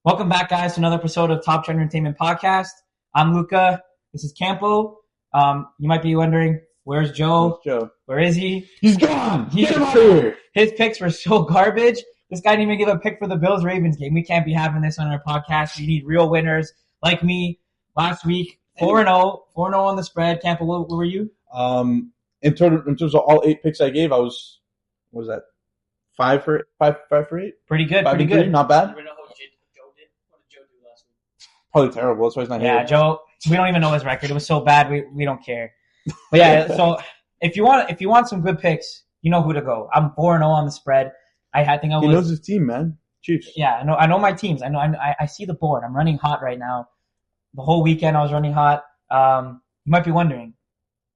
Welcome back, guys, to another episode of Top Trend Entertainment Podcast. I'm Luca. This is Campo. You might be wondering, where's Joe? Where is he? He's gone. Get him out of here. His picks were so garbage. This guy didn't even give a pick for the Bills-Ravens game. We can't be having this on our podcast. We need real winners like me. Last week, 4-0 on the spread. Campo, what were you? In terms of all 8 picks I gave, I was, what was that, 5 for 8? Pretty good. 5 pretty and good. 3, not bad. I don't know how Joe did. What did Joe do last week? Probably terrible. That's why he's not here. Yeah, Joe, we don't even know his record. It was so bad, we don't care. But yeah, so if you want some good picks, you know who to go. I'm 4-0 on the spread. He knows his team, man. Chiefs. Yeah, I know my teams. I see the board. I'm running hot right now. The whole weekend I was running hot. You might be wondering,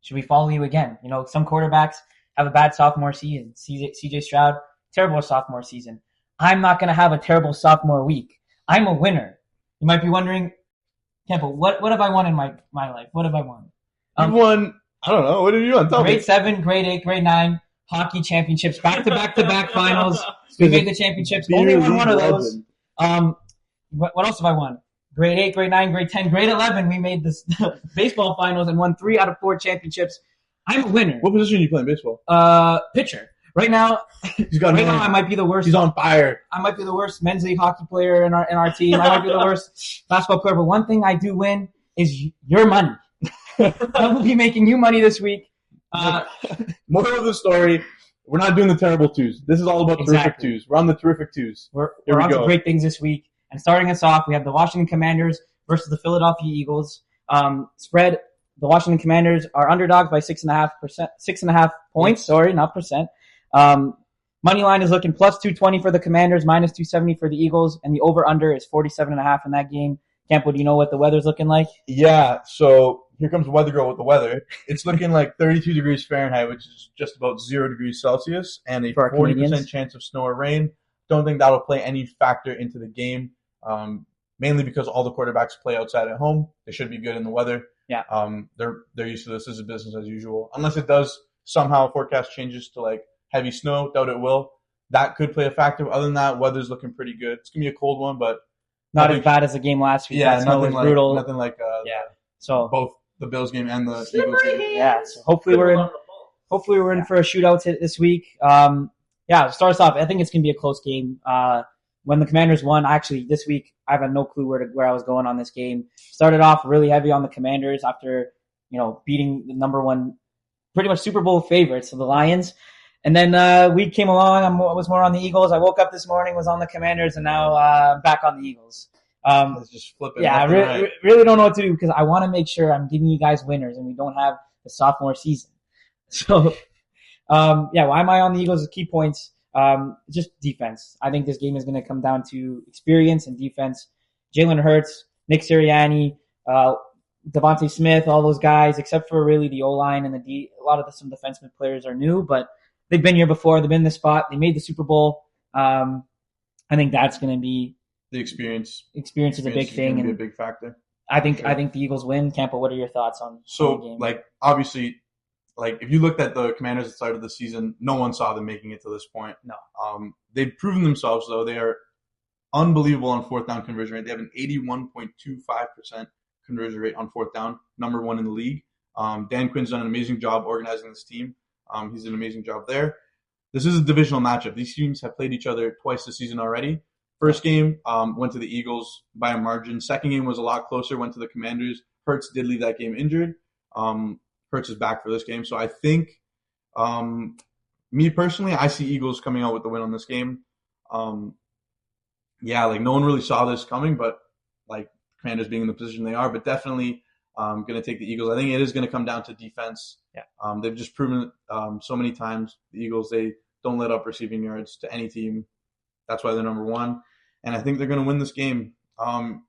should we follow you again? You know, some quarterbacks have a bad sophomore season. CJ Stroud, terrible sophomore season. I'm not going to have a terrible sophomore week. I'm a winner. You might be wondering, Temple, what have I won in my life? What have I won? You won, I don't know. What did you won? Tell me. Grade 7, grade 8, grade 9, hockey championships, back-to-back finals. We made the championships. Only won one of those. What else have I won? Grade 8, grade 9, grade 10, grade 11. We made this baseball finals and won 3 out of 4 championships. I'm a winner. What position do you play in baseball? Pitcher. Right now, I might be the worst. He's on fire. I might be the worst men's league hockey player in our team. I might be the worst basketball player. But one thing I do win is your money. I will be making you money this week. Moral of the story, we're not doing the terrible twos. This is all about terrific twos. We're on the terrific twos. We're on to great things this week. And starting us off, we have the Washington Commanders versus the Philadelphia Eagles. Spread, the Washington Commanders are underdogs by 6.5 points. Sorry, not percent. Money line is looking plus 220 for the Commanders, minus 270 for the Eagles, and the over-under is 47.5 in that game. Campo, do you know what the weather's looking like? Yeah, so here comes the weather girl with the weather. It's looking like 32 degrees Fahrenheit, which is just about 0 degrees Celsius, and a 40% chance of snow or rain. Don't think that'll play any factor into the game, mainly because all the quarterbacks play outside at home. They should be good in the weather. Yeah. They're used to this. This is business as usual. Unless it does somehow forecast changes to like heavy snow, doubt it will. That could play a factor. Other than that, weather's looking pretty good. It's going to be a cold one, but not as bad as the game last week. Yeah, that snow was brutal. Nothing like so both the Bills game and the Eagles game. Yeah, so hopefully we're in for a shootout this week. To start us off, I think it's going to be a close game. When the Commanders won, actually this week I have no clue where I was going on this game. Started off really heavy on the Commanders after beating the number 1, pretty much Super Bowl favorites, so the Lions. And then week came along. I was more on the Eagles. I woke up this morning, was on the Commanders, and now back on the Eagles. Let's just flip it. Yeah, I really don't know what to do because I want to make sure I'm giving you guys winners and we don't have the sophomore season. So, why am I on the Eagles? The key points, just defense. I think this game is going to come down to experience and defense. Jalen Hurts, Nick Sirianni, Devontae Smith, all those guys, except for really the O-line and a lot of some defenseman players are new, but they've been here before. They've been in the spot. They made the Super Bowl. I think that's going to be the experience. Experience is a big thing, and be a big factor. I think the Eagles win. Campo, what are your thoughts on the game? Obviously, if you looked at the Commanders at the start of the season, no one saw them making it to this point. No. They've proven themselves, though. They are unbelievable on fourth down conversion rate. They have an 81.25% conversion rate on fourth down, number 1 in the league. Dan Quinn's done an amazing job organizing this team. He's done an amazing job there. This is a divisional matchup. These teams have played each other twice this season already. First game went to the Eagles by a margin. Second game was a lot closer, went to the Commanders. Hurts did leave that game injured. Hurts is back for this game. So I think, me personally, I see Eagles coming out with the win on this game. No one really saw this coming, but Commanders being in the position they are, but definitely going to take the Eagles. I think it is going to come down to defense. Yeah. They've just proven it so many times. The Eagles, they don't let up receiving yards to any team. That's why they're number 1. And I think they're going to win this game.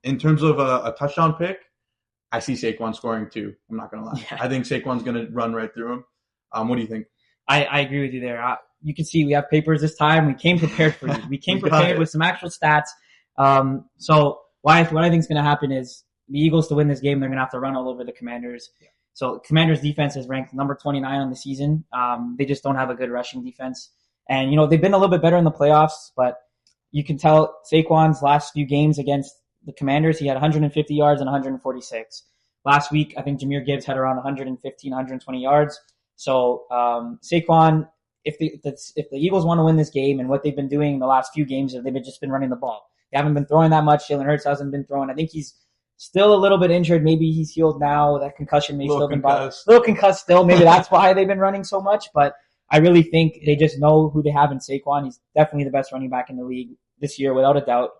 In terms of a touchdown pick, I see Saquon scoring too. I'm not going to lie. Yeah. I think Saquon's going to run right through him. What do you think? I agree with you there. You can see we have papers this time. We came prepared for you. We came prepared with some actual stats. So what I think is going to happen is the Eagles to win this game, they're going to have to run all over the Commanders. Yeah. So Commanders defense is ranked number 29 on the season. They just don't have a good rushing defense. And, they've been a little bit better in the playoffs, but you can tell Saquon's last few games against the Commanders, he had 150 yards and 146. Last week, I think Jahmyr Gibbs had around 115, 120 yards. So Saquon, if the Eagles want to win this game, and what they've been doing the last few games is they've just been running the ball. They haven't been throwing that much. Jalen Hurts hasn't been throwing. I think he's still a little bit injured. Maybe he's healed now. That concussion may still been bothering. A little concussed still. Maybe that's why they've been running so much. But I really think they just know who they have in Saquon. He's definitely the best running back in the league this year, without a doubt.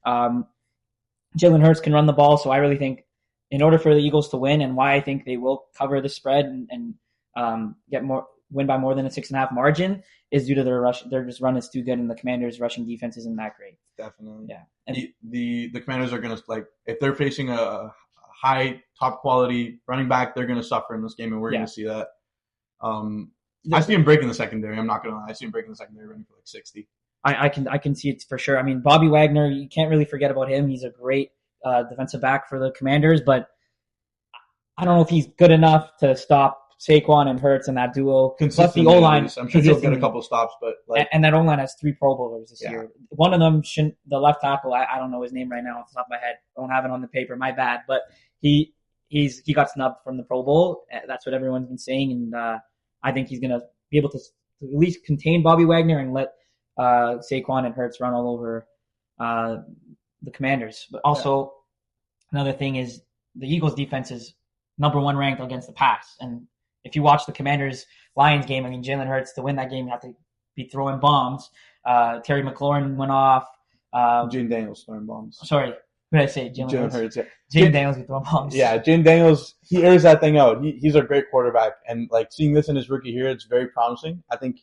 Jalen Hurts can run the ball, so I really think in order for the Eagles to win, and why I think they will cover the spread and win by more than a 6.5 margin, is due to their rush. Their just run is too good, and the Commanders' rushing defense isn't that great. Definitely. Yeah. And the Commanders are going to, if they're facing a high, top quality running back, they're going to suffer in this game, and we're going to see that. I see him breaking the secondary. I'm not going to lie. I see him breaking the secondary, running for 60. I can see it for sure. I mean, Bobby Wagner, you can't really forget about him. He's a great defensive back for the Commanders, but I don't know if he's good enough to stop Saquon and Hurts and that duo. Plus the O-line. I'm sure he'll get a couple stops, but and that O-line has 3 Pro Bowlers this year. One of them, the left tackle, I don't know his name right now off the top of my head. I don't have it on the paper. My bad. But he got snubbed from the Pro Bowl. That's what everyone's been saying, and I think he's going to be able to at least contain Bobby Wagner and let Saquon and Hurts run all over the Commanders. But also, another thing is the Eagles' defense is number 1 ranked against the pass. And if you watch the Commanders-Lions game, I mean, Jalen Hurts, to win that game, you have to be throwing bombs. Terry McLaurin went off. Jaden Daniels throwing bombs. Sorry, what did I say? Jalen Hurts. Yeah. Jaden Daniels be throwing bombs. Yeah, Jaden Daniels, he airs that thing out. He's a great quarterback. And, seeing this in his rookie year, it's very promising. I think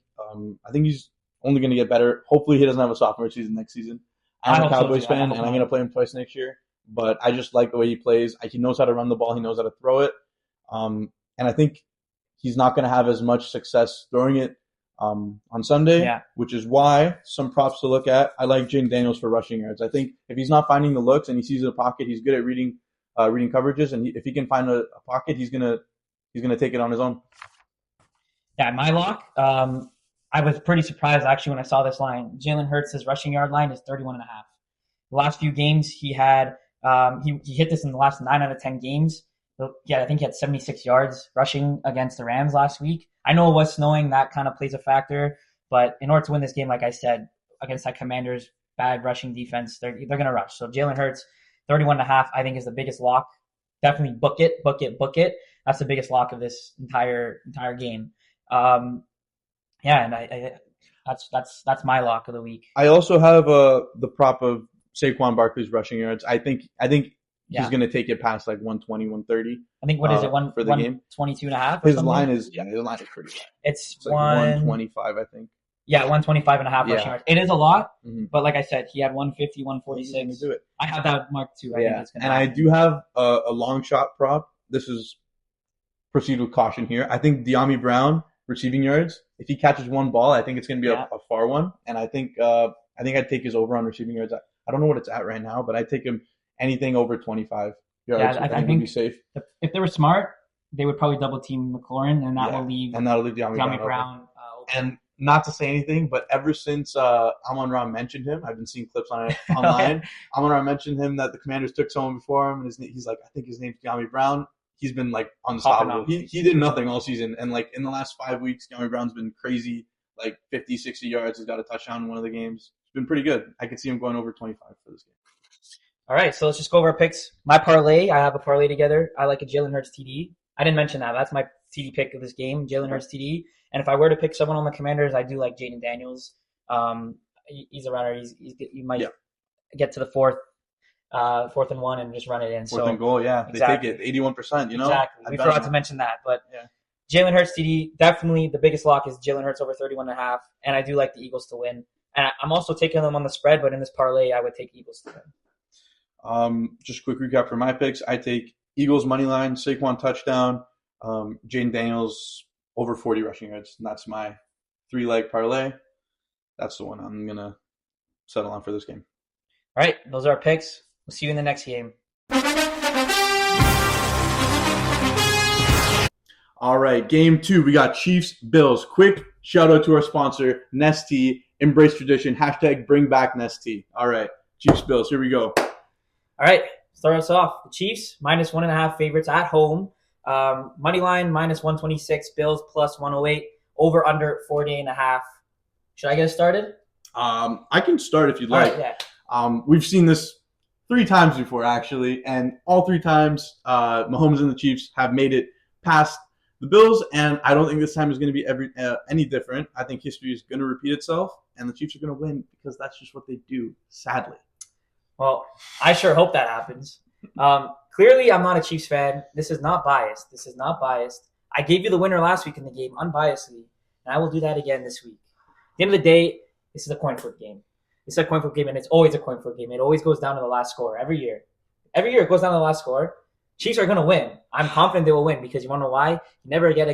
he's only going to get better. Hopefully he doesn't have a sophomore season next season. I'm a Cowboys fan, and I'm going to play him twice next year. But I just like the way he plays. He knows how to run the ball. He knows how to throw it. And I think he's not going to have as much success throwing it on Sunday, which is why some props to look at. I like Jaden Daniels for rushing yards. I think if he's not finding the looks and he sees the pocket, he's good at reading coverages. And if he can find a pocket, he's gonna take it on his own. Yeah, my lock. I was pretty surprised actually when I saw this line. Jalen Hurts' rushing yard line is 31.5. The last few games he had, he hit this in the last 9 out of 10 games. Yeah, I think he had 76 yards rushing against the Rams last week. I know it was snowing. That kind of plays a factor. But in order to win this game, like I said, against that Commanders' bad rushing defense, they're going to rush. So Jalen Hurts, 31.5, I think is the biggest lock. Definitely book it. That's the biggest lock of this entire game. And that's my lock of the week. I also have the prop of Saquon Barkley's rushing yards. I think he's going to take it past 120, 130. I think, what is it, for the game? 22.5? His line is pretty bad. It's 125, I think. Yeah, 125.5 rushing yards. It is a lot, mm-hmm. but like I said, he had 150, 146. Do it. I have that marked too. I think it's gonna happen. I do have a long shot prop. This is proceed with caution here. I think De'Ami Brown receiving yards. If he catches one ball, I think it's going to be a far one, and I think I'd take his over on receiving yards. I don't know what it's at right now, but I'd take him anything over 25 yards. I think would be safe. If they were smart, they would probably double team McLaurin, and that'll leave De'Ami Brown open. And not to say anything, but ever since Amon-Ra mentioned him, I've been seeing clips on it online. Amon-Ra mentioned him that the Commanders took someone before him, and he's like, I think his name's De'Ami Brown. He's been unstoppable. He did nothing all season, and in the last 5 weeks, De'Ami Brown's been crazy, 50, 60 yards. He's got a touchdown in one of the games. It's been pretty good. I could see him going over 25 for this game. All right, so let's just go over our picks. My parlay, I have a parlay together. I like a Jalen Hurts TD. I didn't mention that. That's my TD pick of this game, Jalen Hurts TD. And if I were to pick someone on the Commanders, I do like Jaden Daniels. He's a runner. You might get to the fourth and 1 and just run it in. Fourth and goal, yeah. Exactly. They take it 81%, Exactly. We forgot to mention that. But Jalen Hurts TD, definitely the biggest lock is Jalen Hurts over 31.5. And I do like the Eagles to win. And I'm also taking them on the spread, but in this parlay, I would take Eagles to win. Just a quick recap for my picks. I take Eagles money line, Saquon touchdown, Jaden Daniels over 40 rushing yards. And that's my 3-leg parlay. That's the one I'm going to settle on for this game. All right, those are our picks. We'll see you in the next game. All right, game 2. We got Chiefs, Bills. Quick shout out to our sponsor, Nestea. embrace tradition. Hashtag bring back Nestea. All right, Chiefs Bills. Here we go. All right, start us off. The Chiefs -1.5 favorites at home. Money line -126. Bills +108. Over under 40.5. Should I get started? I can start if you'd like. Right, yeah. We've seen this 3 times before, actually, and all 3 times, Mahomes and the Chiefs have made it past the Bills, and I don't think this time is going to be any different. I think history is going to repeat itself, and the Chiefs are going to win because that's just what they do, sadly. Well, I sure hope that happens. Clearly, I'm not a Chiefs fan. This is not biased. I gave you the winner last week in the game, unbiasedly, and I will do that again this week. At the end of the day, this is a coin flip game. It's a coin flip game, and it's always a coin flip game. It always goes down to the last score every year. Every year it goes down to the last score. Chiefs are going to win. I'm confident they will win because you want to know why? You never get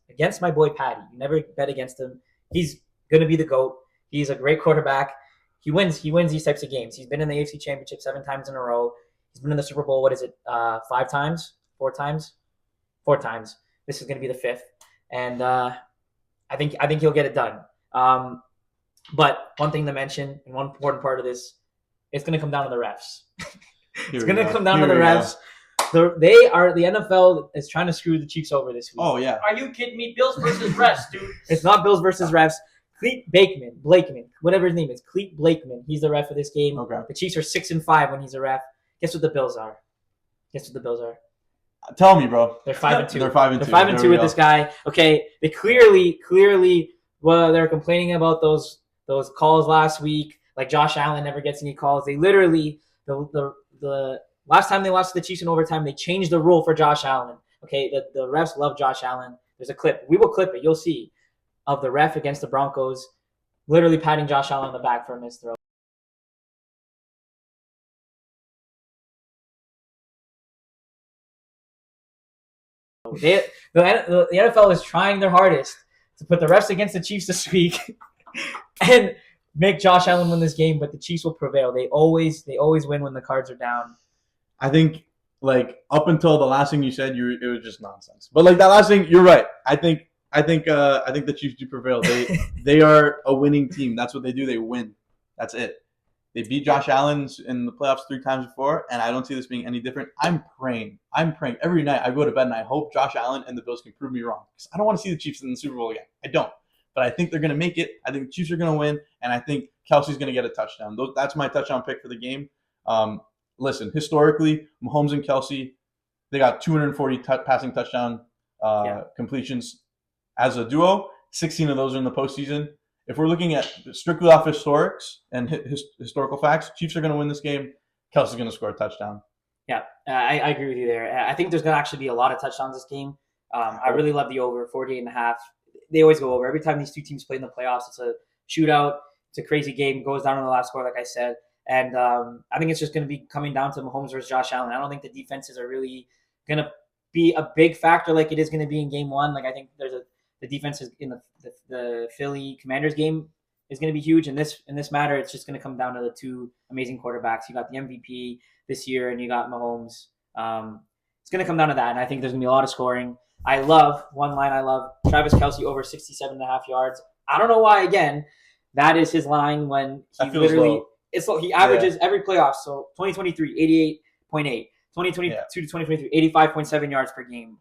against my boy Patty. You never bet against him. He's going to be the GOAT. He's a great quarterback. He wins these types of games. He's been in the AFC Championship 7 times in a row. He's been in the Super Bowl, 5 times? 4 times? 4 times. This is going to be the 5th. And I think he'll get it done. But one thing to mention, and one important part of this, it's going to come down to the refs. It's going to come down to the refs. The NFL is trying to screw the Chiefs over this week. Oh, yeah. Are you kidding me? Bills versus refs, dude. It's not Bills versus refs. Cleet Blakeman, whatever his name is, Cleet Blakeman. He's the ref of this game. Okay. The Chiefs are 6-5 when he's a ref. Guess what the Bills are? Tell me, bro. They're 5-2. They're 5-2. They're 5-2 with this guy. Okay, they clearly, they're complaining about those calls last week. Like Josh Allen never gets any calls. They literally the last time they lost to the Chiefs in overtime, they changed the rule for Josh Allen. Okay, the refs love Josh Allen. There's a clip. We will clip it. You'll see of the ref against the Broncos, literally patting Josh Allen on the back for a missed throw. The NFL is trying their hardest to put the refs against the Chiefs this week and make Josh Allen win this game, but the Chiefs will prevail. They always win when the cards are down. I think, up until the last thing you said, it was just nonsense. But that last thing, you're right. I think the Chiefs do prevail. They are a winning team. That's what they do. They win. That's it. They beat Josh Allen in the playoffs 3 times before, and I don't see this being any different. I'm praying every night. I go to bed and I hope Josh Allen and the Bills can prove me wrong because I don't want to see the Chiefs in the Super Bowl again. I don't. But I think they're going to make it. I think the Chiefs are going to win, and I think Kelsey's going to get a touchdown. That's my touchdown pick for the game. Listen, historically, Mahomes and Kelsey, they got 240 passing touchdown completions as a duo. 16 of those are in the postseason. If we're looking at strictly off historics and historical facts, Chiefs are going to win this game. Kelsey's going to score a touchdown. Yeah, I agree with you there. I think there's going to actually be a lot of touchdowns this game. I really love the over, 48.5. They always go over. Every time these two teams play in the playoffs, it's a shootout. It's a crazy game. It goes down to the last score, like I said. And I think it's just going to be coming down to Mahomes versus Josh Allen. I don't think the defenses are really going to be a big factor like it is going to be in game 1. I think the defense is in the Philly Commanders game is going to be huge. In this matter, it's just going to come down to the 2 amazing quarterbacks. You got the MVP this year, and you got Mahomes. It's going to come down to that, and I think there's going to be a lot of scoring. I love Travis Kelce over 67.5 yards. I don't know why. Again, that is his line when he literally he averages every playoff. So 2023, 88.8. 2022 to 2023, 85.7 yards per game.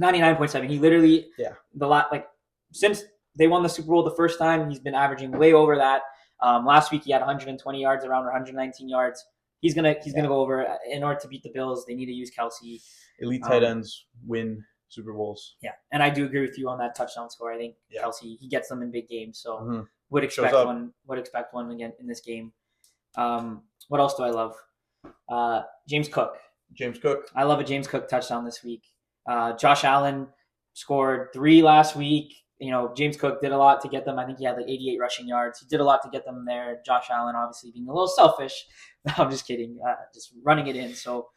99.7. He literally since they won the Super Bowl the first time, he's been averaging way over that. Last week he had 120 yards, around 119 yards. He's gonna go over. In order to beat the Bills, they need to use Kelce. Elite tight ends win Super Bowls. Yeah, and I do agree with you on that touchdown score. I think Kelce, he gets them in big games, so would expect one again in this game. What else do I love? James Cook. I love a James Cook touchdown this week. Josh Allen scored 3 last week. James Cook did a lot to get them. I think he had 88 rushing yards. He did a lot to get them there. Josh Allen obviously being a little selfish. No, I'm just kidding. Just running it in. So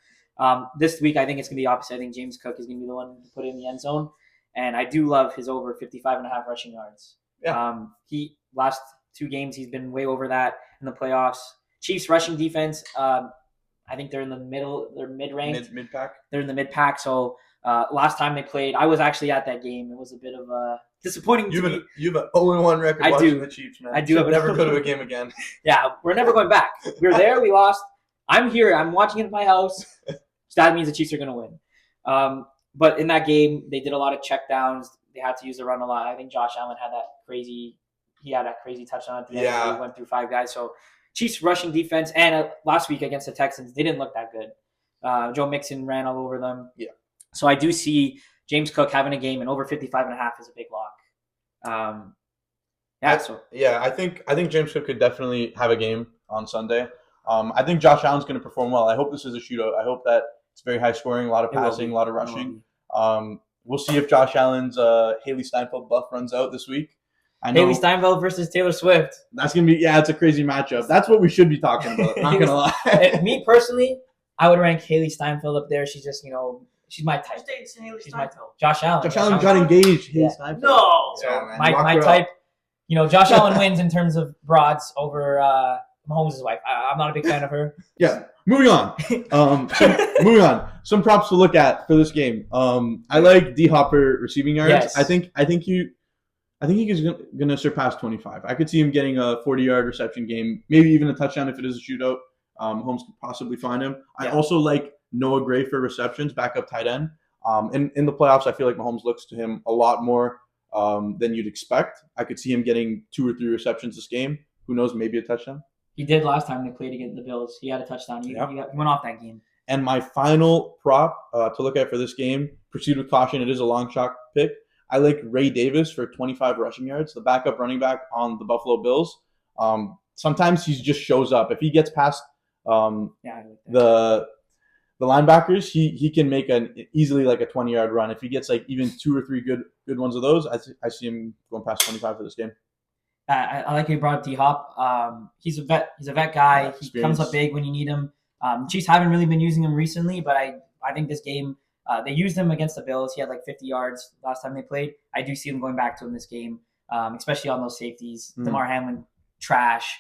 this week I think it's going to be the opposite. I think James Cook is going to be the one to put it in the end zone. And I do love his over 55.5 rushing yards. Yeah. He last 2 games he's been way over that in the playoffs. Chiefs rushing defense. I think they're in the middle. They're mid-ranked. Mid-pack. They're in the mid-pack. So last time they played, I was actually at that game. It was a bit of a disappointing to me. You have an 0-1 record I watching do. the Chiefs, man. I do have never go to a game again. Yeah, we're never going back. We were there. We lost. I'm here. I'm watching it in my house. So that means the Chiefs are going to win. But in that game, they did a lot of check downs. They had to use the run a lot. I think Josh Allen had that crazy touchdown at the end where he went through 5 guys. So Chiefs rushing defense. And last week against the Texans, they didn't look that good. Joe Mixon ran all over them. Yeah. So I do see James Cook having a game, and over 55.5 is a big lock. I think James Cook could definitely have a game on Sunday. I think Josh Allen's going to perform well. I hope this is a shootout. I hope that it's very high scoring, a lot of passing, a lot of rushing. We'll see if Josh Allen's Haley Steinfeld buff runs out this week. I know Haley Steinfeld versus Taylor Swift. That's going to be it's a crazy matchup. That's what we should be talking about. Not going to lie. Me personally, I would rank Haley Steinfeld up there. She's just, she's my type. She's my type. Josh Allen. Josh Allen got engaged. Yeah. No. Yeah, man. My type, Josh Allen wins in terms of broads over Mahomes' wife. I'm not a big fan of her. Yeah. Moving on. Moving on. Some props to look at for this game. I like D Hopper receiving yards. Yes. I think he's going to surpass 25. I could see him getting a 40-yard reception game, maybe even a touchdown if it is a shootout. Mahomes could possibly find him. I also like Noah Gray for receptions, backup tight end. In the playoffs, I feel like Mahomes looks to him a lot more than you'd expect. I could see him getting 2 or 3 receptions this game. Who knows, maybe a touchdown. He did last time they played against the Bills. He had a touchdown. He went off that game. And my final prop to look at for this game, proceed with caution. It is a long shot pick. I like Ray Davis for 25 rushing yards, the backup running back on the Buffalo Bills. Sometimes he just shows up. If he gets past the linebackers, he can make easily like a 20-yard run. If he gets like even 2 or 3 good ones of those, I see him going past 25 for this game. I like how you brought up D-Hop. He's a vet guy. He comes up big when you need him. Chiefs haven't really been using him recently, but I think this game they used him against the Bills. He had like 50 yards last time they played. I do see him going back to him this game, especially on those safeties. Damar Hamlin, trash.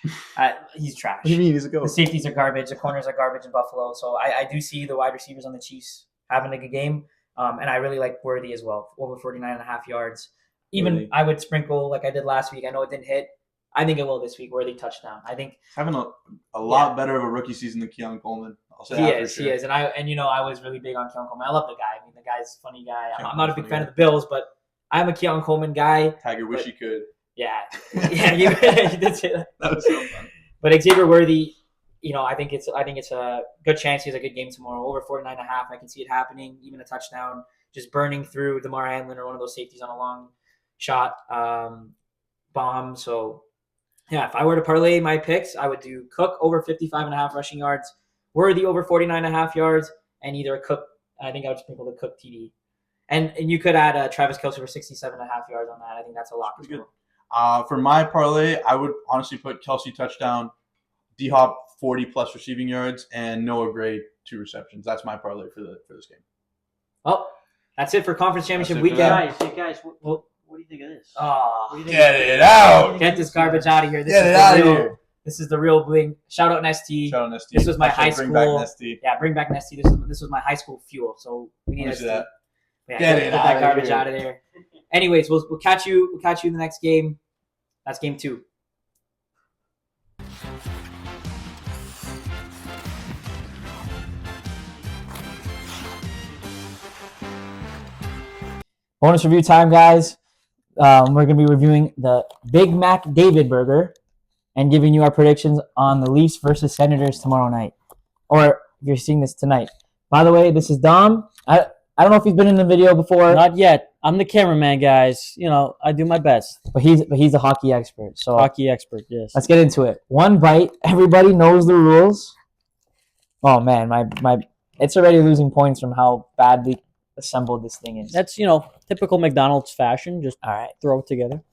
He's trash. What do you mean? He's a goat. The safeties are garbage. The corners are garbage in Buffalo. So I do see the wide receivers on the Chiefs having a good game. And I really like Worthy as well, over 49.5 yards. Even Worthy. I would sprinkle like I did last week. I know it didn't hit. I think it will this week. Worthy touchdown. I think having a lot better of a rookie season than Keon Coleman. I'll say that for sure. He is. And I was really big on Keon Coleman. I love the guy. I mean, the guy's a funny guy. I'm not a big fan of the Bills, but I'm a Keon Coleman guy. Tiger wish he could. Yeah. You did say that. That was so fun. But Xavier Worthy, I think it's a good chance he has a good game tomorrow. Over 49.5. I can see it happening. Even a touchdown, just burning through Damar Hamlin or one of those safeties on a long shot bomb. So yeah, if I were to parlay my picks, I would do Cook over 55.5 rushing yards, Worthy over 49.5 yards, and either a Cook. I think I would sprinkle the Cook TD. And you could add Travis Kelce for 67.5 yards on that. I think that's a lot. Good. For my parlay, I would honestly put Kelce touchdown, D-Hop 40+ receiving yards, and Noah Gray 2 receptions. That's my parlay for this game. Well, that's it for conference championship weekend. Guys, what do you think of this? Get it out! Get this garbage out of here. Get it out of here. This is the real bling. Shout out Nesty. This was my high school. Bring back Nesty. Yeah, bring back Nesty. This was my high school fuel. So we need Nesty. That. Yeah, get that garbage out of there. Anyways, we'll catch you. We'll catch you in the next game. That's game 2. Bonus review time, guys. We're going to be reviewing the BigMacDavid burger and giving you our predictions on the Leafs versus Senators tomorrow night. Or if you're seeing this tonight. By the way, this is Dom. I don't know if he's been in the video before. Not yet. I'm the cameraman, guys. I do my best. But he's a hockey expert. So hockey expert, yes. Let's get into it. One bite. Everybody knows the rules. Oh man, my it's already losing points from how badly assembled this thing is. That's typical McDonald's fashion. Just all right, throw it together.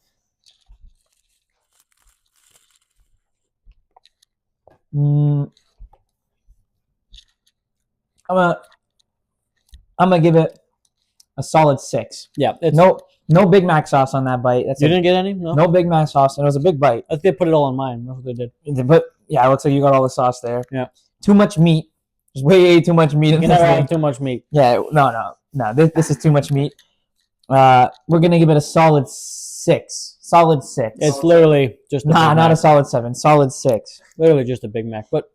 I'm gonna give it a solid 6. Yeah, no Big Mac sauce on that bite. You didn't get any? No Big Mac sauce, and it was a big bite. They put it all on mine. That's what they did. But yeah, it looks like you got all the sauce there. Yeah. Too much meat. There's way too much meat in this this thing. thing. Too much meat. Yeah, no. This is too much meat. We're gonna give it a solid 6. Solid 6. It's literally just a Big not a Mac. solid 7. Solid 6. Literally just a Big Mac, but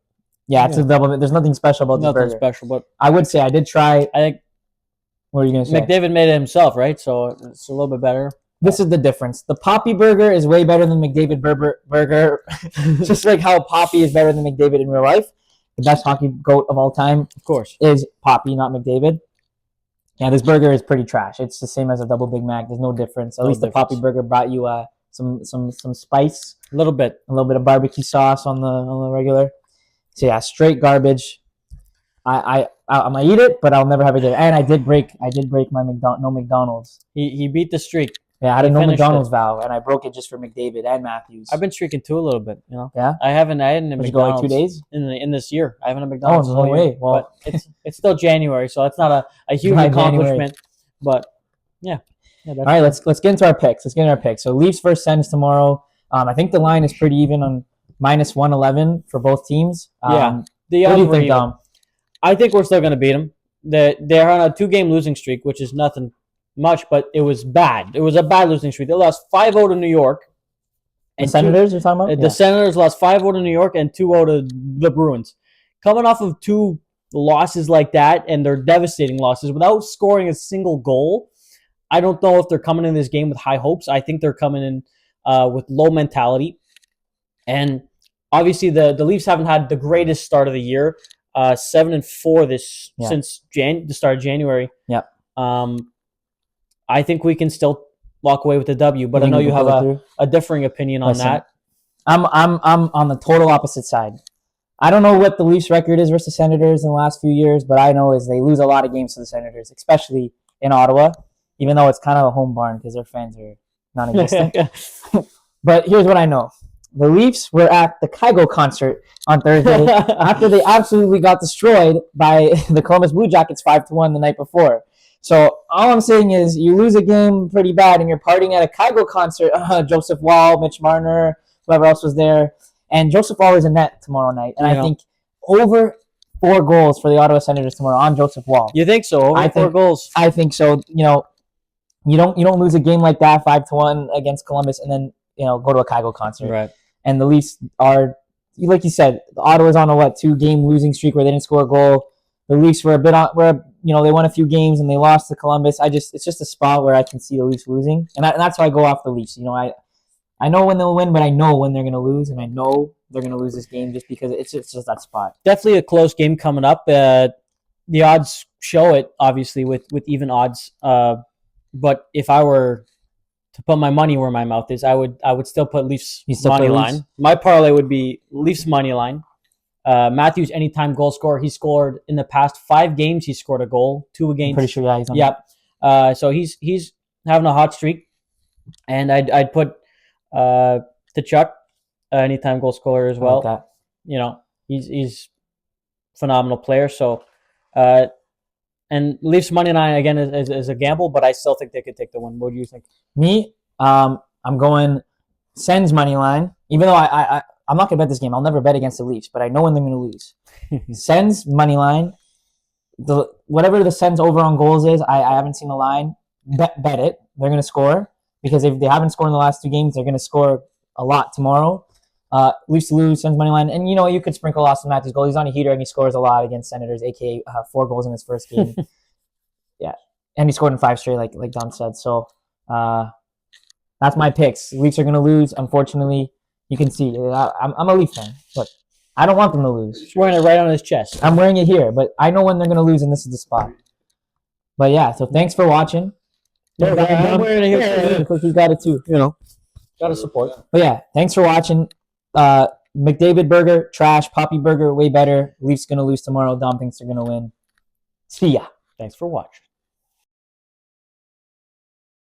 Yeah, it's a double. There's nothing special about this nothing burger. special. But I would say I did try. I think What are you gonna say? McDavid made it himself, right? So it's a little bit better. This is the difference. The Poppy burger is way better than McDavid burger. Just like how Poppy is better than McDavid in real life. The best hockey goat of all time Of course. is Poppy, not McDavid. Yeah, this burger is pretty trash. It's the same as a double Big Mac. There's no difference. At No least the difference. Poppy burger brought you some spice, A little bit. a little bit of barbecue sauce on the regular. So yeah, straight garbage. I'm gonna eat it, but I'll never have it again. And I did break my no McDonald's. He beat the streak. Yeah, I had a He no finished McDonald's vow, and I broke it just for McDavid and Matthews. I've been streaking too a little bit, you know. Yeah? I hadn't a Did you go like McDonald's 2 days? in this year. I haven't a McDonald's. no all year. way. Well- but it's still January, so it's not a huge Right, accomplishment. But yeah. That's All right, let's get into our picks. So Leafs versus Sens tomorrow. I think the line is pretty even on -111 for both teams. Yeah. The What do odds you were think, even. Dom? I think we're still going to beat them. They're on a 2-game losing streak, which is nothing much, but it was bad. It was a bad losing streak. They lost 5-0 to New York. The Senators you're talking about? The Senators lost 5-0 to New York and 2-0 to the Bruins. Coming off of 2 losses like that, and they're devastating losses, without scoring a single goal, I don't know if they're coming in this game with high hopes. I think they're coming in with low mentality. And obviously the Leafs haven't had the greatest start of the year. 7-4 since the start of January. Yeah. I think we can still walk away with the W, but I know you have a differing opinion on that. I'm on the total opposite side. I don't know what the Leafs record is versus Senators in the last few years, but I know is they lose a lot of games to the Senators, especially in Ottawa, even though it's kind of a home barn because their fans are non-existent. But here's what I know. The Leafs were at the Kygo concert on Thursday after they absolutely got destroyed by the Columbus Blue Jackets 5-1 the night before. So all I'm saying is you lose a game pretty bad and you're partying at a Kygo concert. Joseph Wall, Mitch Marner, whoever else was there. And Joseph Wall is in net tomorrow night. And I think over 4 goals for the Ottawa Senators tomorrow on Joseph Wall. You think so? Over 4 goals? I think so. You know, you don't lose a game like that 5-1 against Columbus and then go to a Kygo concert. Right. And the Leafs are, like you said, Ottawa's on a 2-game losing streak where they didn't score a goal. The Leafs were they won a few games and they lost to Columbus. it's just a spot where I can see the Leafs losing, and that's why I go off the Leafs. I know when they'll win, but I know when they're going to lose, and I know they're going to lose this game just because it's just that spot. Definitely a close game coming up. The odds show it, obviously, with even odds. But if I were to put my money where my mouth is, I would still put Leafs money line. My parlay would be Leafs money line. Matthews anytime goal scorer. He scored in the past 5 games. He scored a goal, 2 against. I'm pretty sure, yeah, he's on. Yep. So he's having a hot streak, and I'd put Tkachuk anytime goal scorer as well. Like that. He's phenomenal player. So, and Leafs money line again is a gamble, but I still think they could take the win. What do you think? Me, I'm going Sens money line. Even though I'm not gonna bet this game. I'll never bet against the Leafs, but I know when they're gonna lose. Sens money line. Whatever the Sens over on goals is, I haven't seen the line. Bet it. They're gonna score because if they haven't scored in the last 2 games, they're gonna score a lot tomorrow. Leafs to lose, Sens money line, and you could sprinkle Austin Matthews' goal. He's on a heater and he scores a lot against Senators, aka 4 goals in his first game. Yeah, and he scored in 5 straight, like Don said. So that's my picks. The Leafs are gonna lose, unfortunately. You can see I'm a Leaf fan. Look, I don't want them to lose. He's wearing it right on his chest. I'm wearing it here, but I know when they're gonna lose, and this is the spot. But yeah, so thanks for watching. I'm wearing it here. He's got it too. Gotta support. But yeah, thanks for watching. McDavid burger, trash. Poppy burger, way better. Leafs gonna lose tomorrow. Dom thinks they're gonna win. See ya. Thanks for watching.